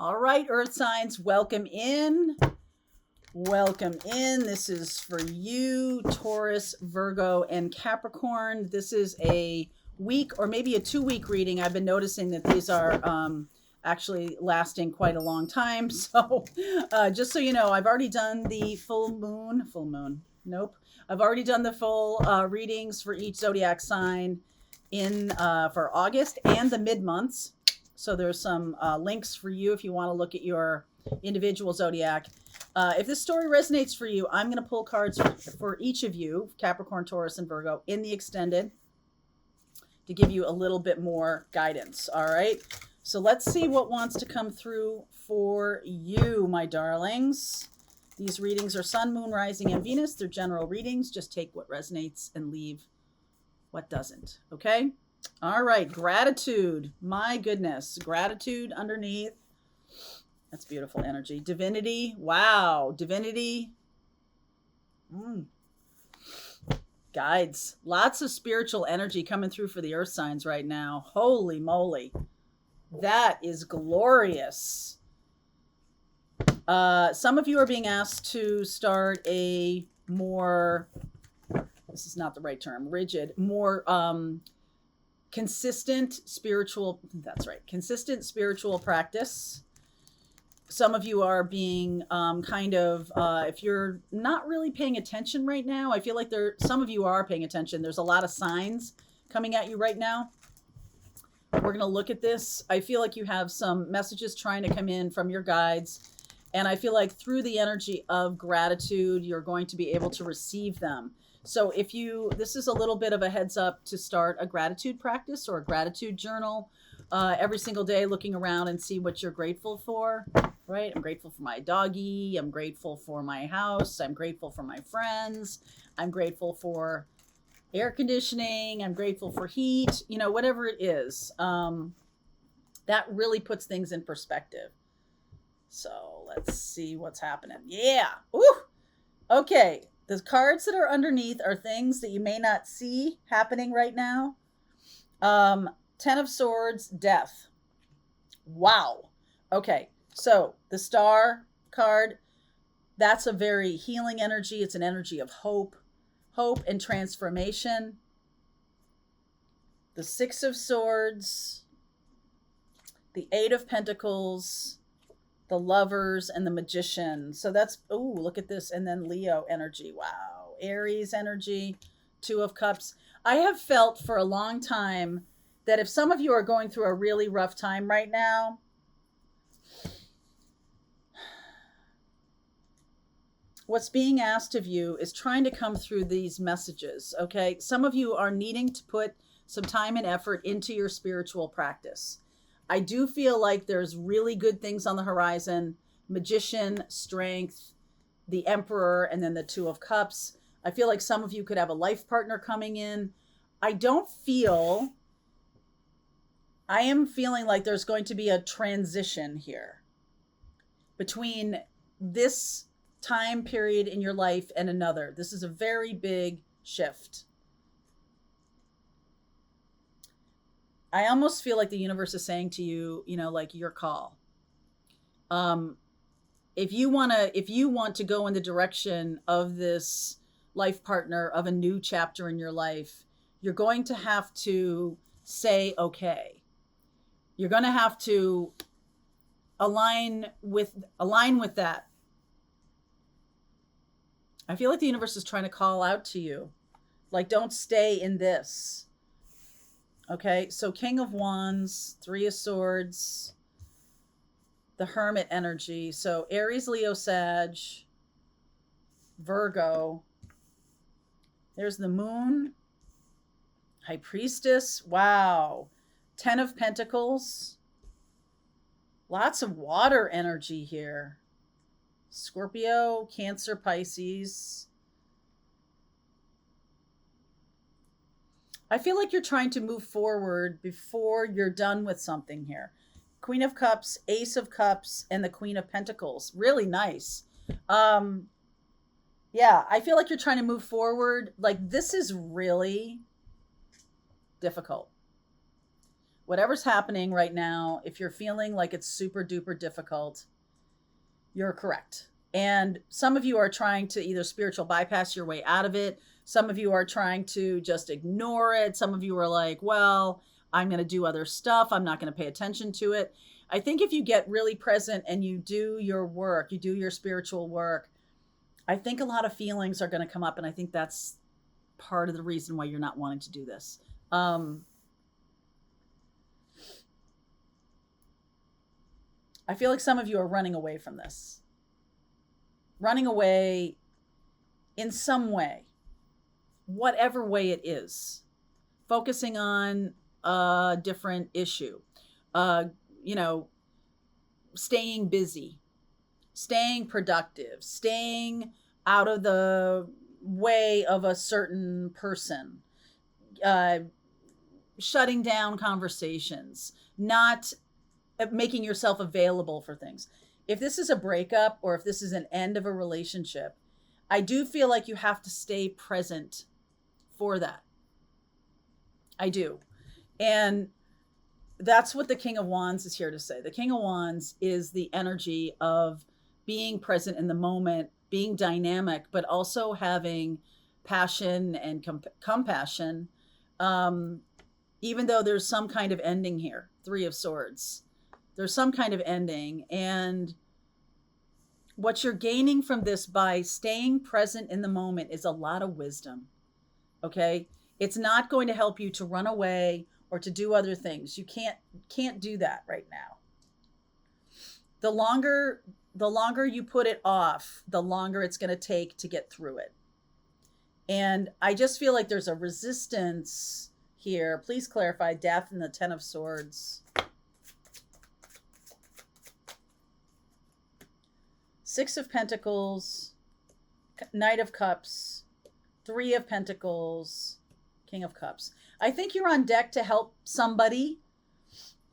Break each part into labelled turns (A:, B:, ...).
A: All right, Earth signs, welcome in. Welcome in. This is for you, Taurus, Virgo, and Capricorn. This is a week or maybe a 2-week reading. I've been noticing that these are actually lasting quite a long time. So just so you know, I've already done the full moon. Nope. I've already done the full readings for each zodiac sign in for August and the mid-months. So there's some links for you if you want to look at your individual zodiac. If this story resonates for you, I'm going to pull cards for each of you, Capricorn, Taurus, and Virgo, in the extended to give you a little bit more guidance. All right. So let's see what wants to come through for you, my darlings. These readings are Sun, Moon, Rising, and Venus. They're general readings. Just take what resonates and leave what doesn't. Okay. All right. Gratitude. My goodness. Gratitude underneath. That's beautiful energy. Divinity. Wow. Divinity. Guides. Lots of spiritual energy coming through for the earth signs right now. Holy moly. That is glorious. Some of you are being asked to start a more, this is not the right term, rigid, more consistent spiritual, that's right, consistent spiritual practice. Some of you are being if you're not really paying attention right now, I feel like some of you are paying attention. There's a lot of signs coming at you right now. We're going to look at this. I feel like you have some messages trying to come in from your guides. And I feel like through the energy of gratitude, you're going to be able to receive them. So this is a little bit of a heads up to start a gratitude practice or a gratitude journal every single day, looking around and see what you're grateful for, right? I'm grateful for my doggy. I'm grateful for my house. I'm grateful for my friends. I'm grateful for air conditioning. I'm grateful for heat, whatever it is. That really puts things in perspective. So let's see what's happening. Yeah. Ooh. Okay. The cards that are underneath are things that you may not see happening right now. 10 of Swords, Death. Wow. Okay. So the Star card, that's a very healing energy. It's an energy of hope and transformation. The 6 of Swords, the 8 of Pentacles, the Lovers, and the Magician. So that's, look at this. And then Leo energy. Wow. Aries energy, 2 of Cups. I have felt for a long time that if some of you are going through a really rough time right now, what's being asked of you is trying to come through these messages, okay? Some of you are needing to put some time and effort into your spiritual practice. I do feel like there's really good things on the horizon. Magician, Strength, the Emperor, and then the 2 of Cups. I feel like some of you could have a life partner coming in. I am feeling like there's going to be a transition here between this time period in your life and another. This is a very big shift. I almost feel like the universe is saying to you, like your call. If you want to go in the direction of this life partner, of a new chapter in your life, you're going to have to say, okay. You're going to have to align with that. I feel like the universe is trying to call out to you. Like, don't stay in this. Okay, so King of Wands, 3 of Swords, the Hermit energy. So Aries, Leo, Sag, Virgo. There's the Moon, High Priestess. Wow. 10 of Pentacles. Lots of water energy here. Scorpio, Cancer, Pisces. I feel like you're trying to move forward before you're done with something here. Queen of Cups, Ace of Cups, and the Queen of Pentacles. Really nice. Yeah, I feel like you're trying to move forward. Like, this is really difficult. Whatever's happening right now, if you're feeling like it's super duper difficult, you're correct. And some of you are trying to either spiritual bypass your way out of it. Some of you are trying to just ignore it. Some of you are like, well, I'm going to do other stuff. I'm not going to pay attention to it. I think if you get really present and you do your work, you do your spiritual work, I think a lot of feelings are going to come up. And I think that's part of the reason why you're not wanting to do this. I feel like some of you are running away from this. Running away in some way, whatever way it is. Focusing on a different issue. Staying busy, staying productive, staying out of the way of a certain person, shutting down conversations, not making yourself available for things. If this is a breakup or if this is an end of a relationship, I do feel like you have to stay present for that. I do. And that's what the King of Wands is here to say. The King of Wands is the energy of being present in the moment, being dynamic, but also having passion and compassion, even though there's some kind of ending here. Three of Swords. There's some kind of ending. And what you're gaining from this by staying present in the moment is a lot of wisdom. Okay? It's not going to help you to run away or to do other things. You can't do that right now. The longer you put it off, the longer it's going to take to get through it. And I just feel like there's a resistance here. Please clarify. Death and the Ten of Swords. Six of Pentacles, Knight of Cups, Three of Pentacles, King of Cups. I think you're on deck to help somebody.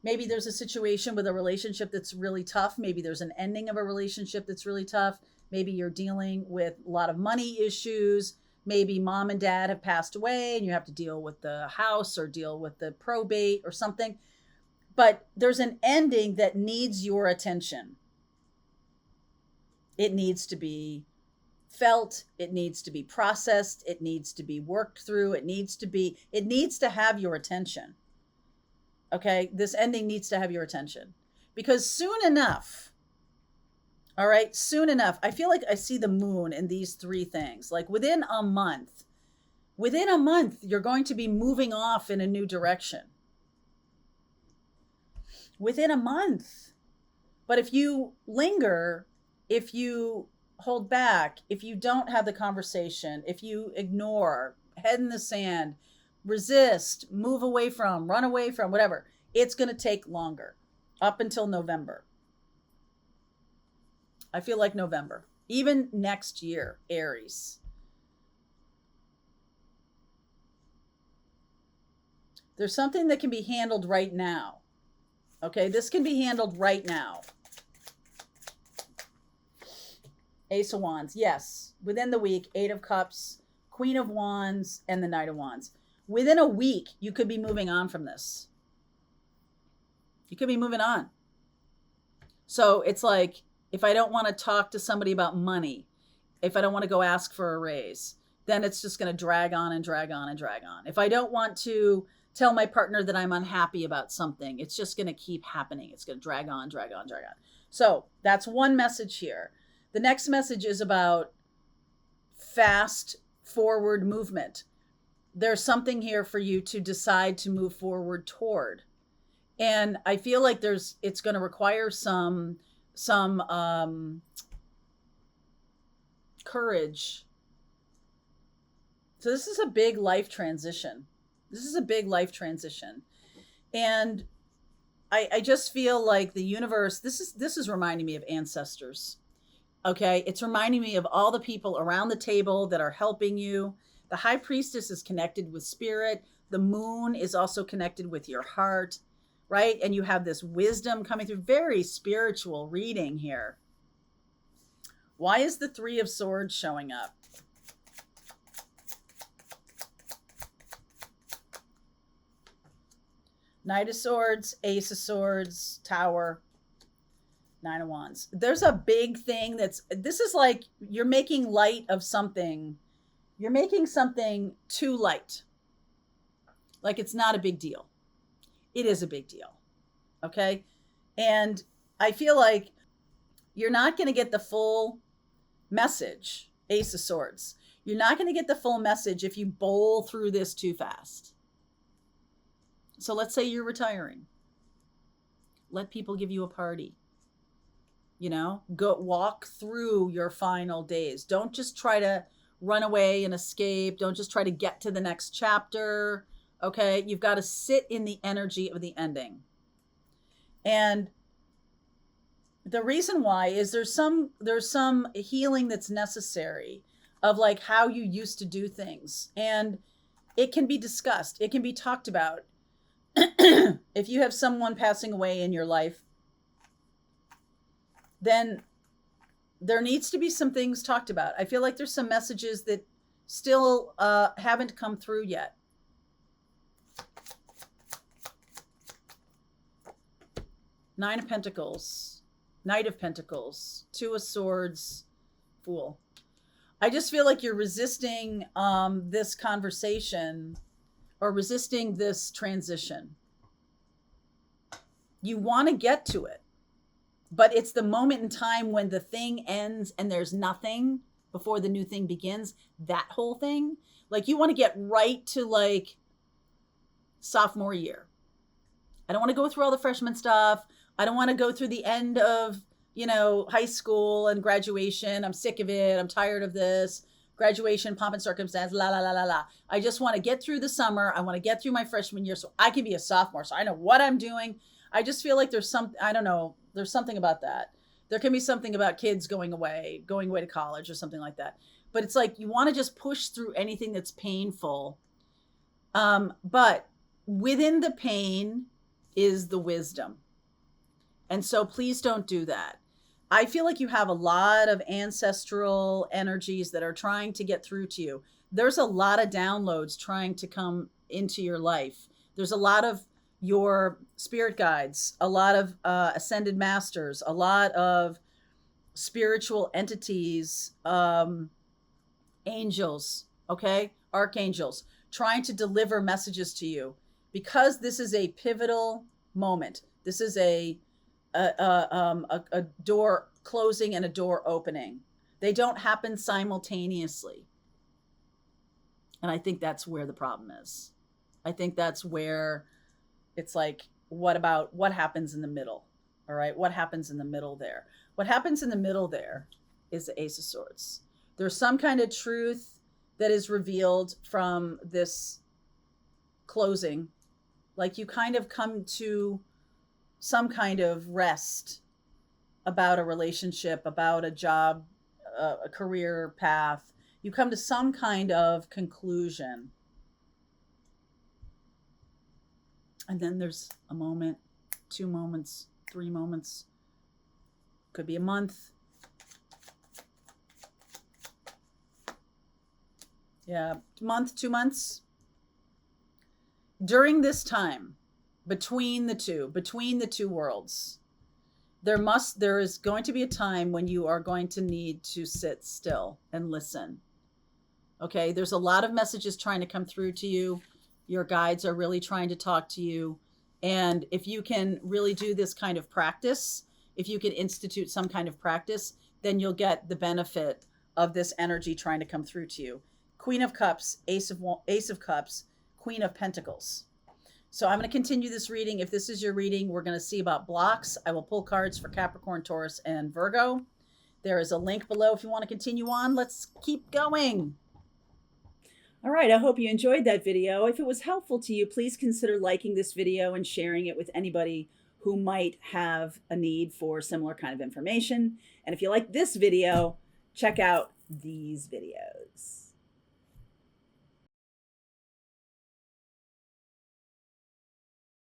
A: Maybe there's a situation with a relationship that's really tough. Maybe there's an ending of a relationship that's really tough. Maybe you're dealing with a lot of money issues. Maybe mom and dad have passed away and you have to deal with the house or deal with the probate or something. But there's an ending that needs your attention. It needs to be felt. It needs to be processed. It needs to be worked through. It needs to have your attention. Okay. This ending needs to have your attention because soon enough, all right, soon enough, I feel like I see the moon in these three things. Like within a month, you're going to be moving off in a new direction. Within a month. But if you linger, if you hold back, if you don't have the conversation, if you ignore, head in the sand, resist, move away from, run away from, whatever, it's going to take longer, up until November. I feel like November, even next year, Aries. There's something that can be handled right now. Okay, this can be handled right now. Ace of Wands, yes. Within the week, Eight of Cups, Queen of Wands, and the Knight of Wands. Within a week, you could be moving on from this. You could be moving on. So it's like, if I don't want to talk to somebody about money, if I don't want to go ask for a raise, then it's just going to drag on and drag on and drag on. If I don't want to tell my partner that I'm unhappy about something, it's just going to keep happening. It's going to drag on, drag on, drag on. So that's one message here. The next message is about fast forward movement. There's something here for you to decide to move forward toward. And I feel like it's going to require some courage. So this is a big life transition. And I just feel like the universe, this is reminding me of ancestors. Okay. It's reminding me of all the people around the table that are helping you. The High Priestess is connected with spirit. The moon is also connected with your heart, right? And you have this wisdom coming through. Very spiritual reading here. Why is the Three of Swords showing up? Knight of Swords, Ace of Swords, Tower, Nine of Wands. There's a big thing this is like you're making light of something. You're making something too light. Like it's not a big deal. It is a big deal. Okay? And I feel like you're not going to get the full message, Ace of Swords. You're not going to get the full message if you bowl through this too fast. So let's say you're retiring. Let people give you a party. You know, go walk through your final days. Don't just try to run away and escape. Don't just try to get to the next chapter. Okay. You've got to sit in the energy of the ending. And the reason why is there's some healing that's necessary of like how you used to do things. And it can be discussed. It can be talked about. If you have someone passing away in your life, then there needs to be some things talked about. I feel like there's some messages that still haven't come through yet. Nine of Pentacles, Knight of Pentacles, Two of Swords, Fool. I just feel like you're resisting this conversation or resisting this transition. You want to get to it, but it's the moment in time when the thing ends and there's nothing before the new thing begins. That whole thing, like you want to get right to like sophomore year. I don't want to go through all the freshman stuff. I don't want to go through the end of, high school and graduation. I'm sick of it. I'm tired of this. Graduation, pomp and circumstance, la, la, la, la, la. I just want to get through the summer. I want to get through my freshman year so I can be a sophomore. So I know what I'm doing. I just feel like there's there's something about that. There can be something about kids going away to college or something like that. But it's like you want to just push through anything that's painful. But within the pain is the wisdom. And so please don't do that. I feel like you have a lot of ancestral energies that are trying to get through to you. There's a lot of downloads trying to come into your life. There's a lot of your spirit guides, a lot of ascended masters, a lot of spiritual entities, angels, okay? Archangels, trying to deliver messages to you because this is a pivotal moment. This is a door closing and a door opening. They don't happen simultaneously. And I think that's where the problem is. I think that's where it's like, what happens in the middle? All right. What happens in the middle there? What happens in the middle there is the Ace of Swords. There's some kind of truth that is revealed from this closing. Like you kind of come to some kind of rest about a relationship, about a job, a career path. You come to some kind of conclusion. And then there's a moment, 2 moments, 3 moments. Could be a month. Yeah, month, 2 months. During this time, between the two worlds, there is going to be a time when you are going to need to sit still and listen. Okay, there's a lot of messages trying to come through to you. Your guides are really trying to talk to you. And if you can really do this kind of practice, if you can institute some kind of practice, then you'll get the benefit of this energy trying to come through to you. Queen of Cups, Ace of Cups, Queen of Pentacles. So I'm going to continue this reading. If this is your reading, we're going to see about blocks. I will pull cards for Capricorn, Taurus, and Virgo. There is a link below if you want to continue on. Let's keep going. All right, I hope you enjoyed that video. If it was helpful to you, please consider liking this video and sharing it with anybody who might have a need for similar kind of information. And if you like this video, check out these videos.